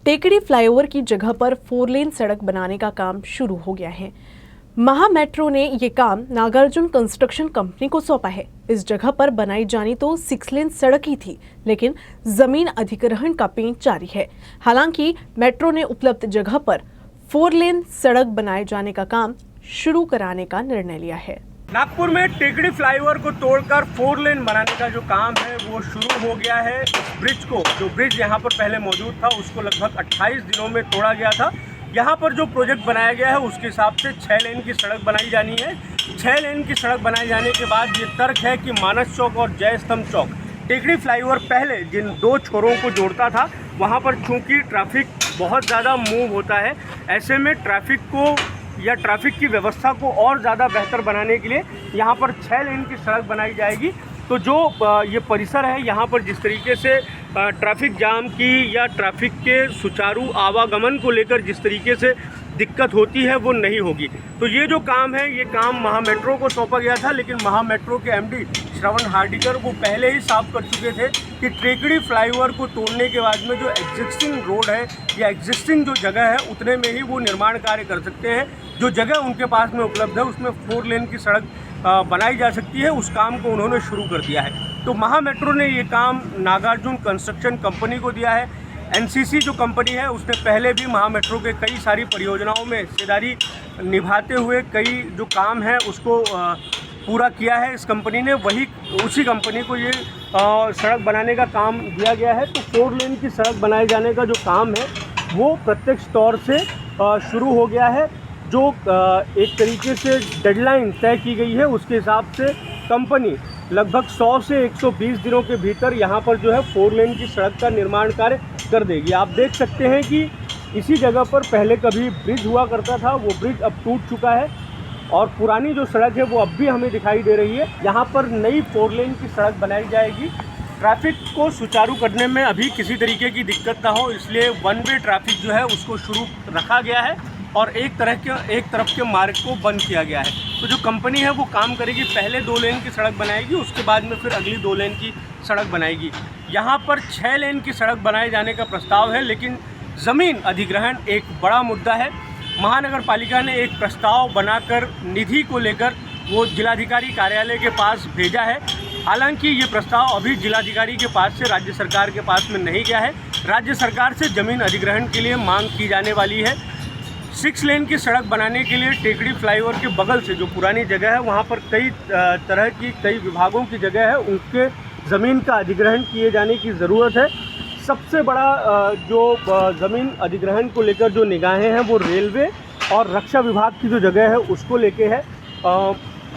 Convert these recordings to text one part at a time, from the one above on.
टेकड़ी फ्लाईओवर की जगह पर 4 लेन सड़क बनाने का काम शुरू हो गया है। महा मेट्रो ने ये काम नागार्जुन कंस्ट्रक्शन कंपनी को सौंपा है। इस जगह पर बनाई जानी तो 6 लेन सड़क ही थी, लेकिन जमीन अधिग्रहण का पेंच जारी है। हालांकि मेट्रो ने उपलब्ध जगह पर 4 लेन सड़क बनाए जाने का काम शुरू कराने का निर्णय लिया है। नागपुर में टेकड़ी फ्लाईओवर को तोड़कर 4 लेन बनाने का जो काम है वो शुरू हो गया है। इस ब्रिज को, जो ब्रिज यहाँ पर पहले मौजूद था, उसको लगभग 28 दिनों में तोड़ा गया था। यहाँ पर जो प्रोजेक्ट बनाया गया है उसके हिसाब से 6 लेन की सड़क बनाई जानी है। 6 लेन की सड़क बनाए जाने के बाद ये तर्क है कि मानस चौक और जय स्तंभ चौक, टेकड़ी फ्लाईओवर पहले जिन 2 छोरों को जोड़ता था, वहाँ पर चूँकि ट्रैफिक बहुत ज़्यादा मूव होता है, ऐसे में ट्रैफिक को या ट्रैफिक की व्यवस्था को और ज़्यादा बेहतर बनाने के लिए यहाँ पर 6 लेन की सड़क बनाई जाएगी। तो जो ये परिसर है, यहाँ पर जिस तरीके से ट्रैफिक जाम की या ट्रैफिक के सुचारू आवागमन को लेकर जिस तरीके से दिक्कत होती है वो नहीं होगी। तो ये जो काम है, ये काम महा मेट्रो को सौंपा गया था, लेकिन महा मेट्रो के एमडी श्रवण हार्डिकर वो पहले ही साफ कर चुके थे कि टेकड़ी फ्लाईओवर को तोड़ने के बाद में जो एग्जिस्टिंग रोड है या एग्जिस्टिंग जो जगह है उतने में ही वो निर्माण कार्य कर सकते हैं। जो जगह उनके पास में उपलब्ध है उसमें 4 लेन की सड़क बनाई जा सकती है। उस काम को उन्होंने शुरू कर दिया है। तो महा मेट्रो ने ये काम नागार्जुन कंस्ट्रक्शन कंपनी को दिया है। एनसीसी जो कंपनी है उसने पहले भी महा मेट्रो के कई सारी परियोजनाओं में हिस्सेदारी निभाते हुए कई जो काम है उसको पूरा किया है। इस कंपनी ने उसी कंपनी को ये सड़क बनाने का काम दिया गया है। तो 4 लेन की सड़क बनाए जाने का जो काम है वो प्रत्यक्ष तौर से शुरू हो गया है। जो एक तरीके से डेडलाइन तय की गई है उसके हिसाब से कंपनी लगभग 100 से 120 दिनों के भीतर यहाँ पर जो है 4 लेन की सड़क का निर्माण कार्य कर देगी। आप देख सकते हैं कि इसी जगह पर पहले कभी ब्रिज हुआ करता था, वो ब्रिज अब टूट चुका है और पुरानी जो सड़क है वो अब भी हमें दिखाई दे रही है। यहाँ पर नई 4 लेन की सड़क बनाई जाएगी। ट्रैफिक को सुचारू करने में अभी किसी तरीके की दिक्कत ना हो, इसलिए 1 वे ट्रैफिक जो है उसको शुरू रखा गया है और एक तरफ के मार्ग को बंद किया गया है। तो जो कंपनी है वो काम करेगी, पहले 2 लेन की सड़क बनाएगी, उसके बाद में फिर अगली 2 लेन की सड़क बनाएगी। यहाँ पर 6 लेन की सड़क बनाए जाने का प्रस्ताव है, लेकिन ज़मीन अधिग्रहण एक बड़ा मुद्दा है। महानगर पालिका ने एक प्रस्ताव बनाकर निधि को लेकर वो जिलाधिकारी कार्यालय के पास भेजा है। हालांकि ये प्रस्ताव अभी जिलाधिकारी के पास से राज्य सरकार के पास में नहीं गया है। राज्य सरकार से ज़मीन अधिग्रहण के लिए मांग की जाने वाली है। 6 लेन की सड़क बनाने के लिए टेकड़ी फ्लाईओवर के बगल से जो पुरानी जगह है वहाँ पर कई विभागों की जगह है, उनके ज़मीन का अधिग्रहण किए जाने की ज़रूरत है। सबसे बड़ा जो ज़मीन अधिग्रहण को लेकर जो निगाहें हैं वो रेलवे और रक्षा विभाग की जो जगह है उसको लेके है।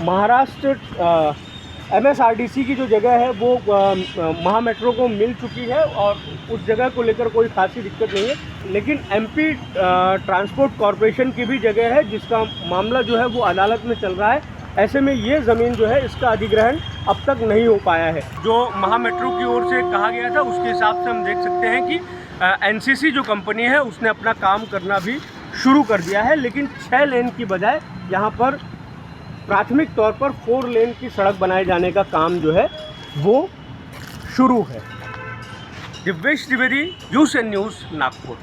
महाराष्ट्र MSRDC की जो जगह है वो महा मेट्रो को मिल चुकी है और उस जगह को लेकर कोई खासी दिक्कत नहीं है। लेकिन MP ट्रांसपोर्ट कॉरपोरेशन की भी जगह है जिसका मामला जो है वो अदालत में चल रहा है। ऐसे में ये ज़मीन जो है इसका अधिग्रहण अब तक नहीं हो पाया है। जो महा मेट्रो की ओर से कहा गया था उसके हिसाब से हम देख सकते हैं कि NCC जो कंपनी है उसने अपना काम करना भी शुरू कर दिया है, लेकिन 6 लेन की बजाय यहाँ पर प्राथमिक तौर पर 4 लेन की सड़क बनाए जाने का काम जो है वो शुरू है। Divyesh Dwivedi, USN news, Nagpur.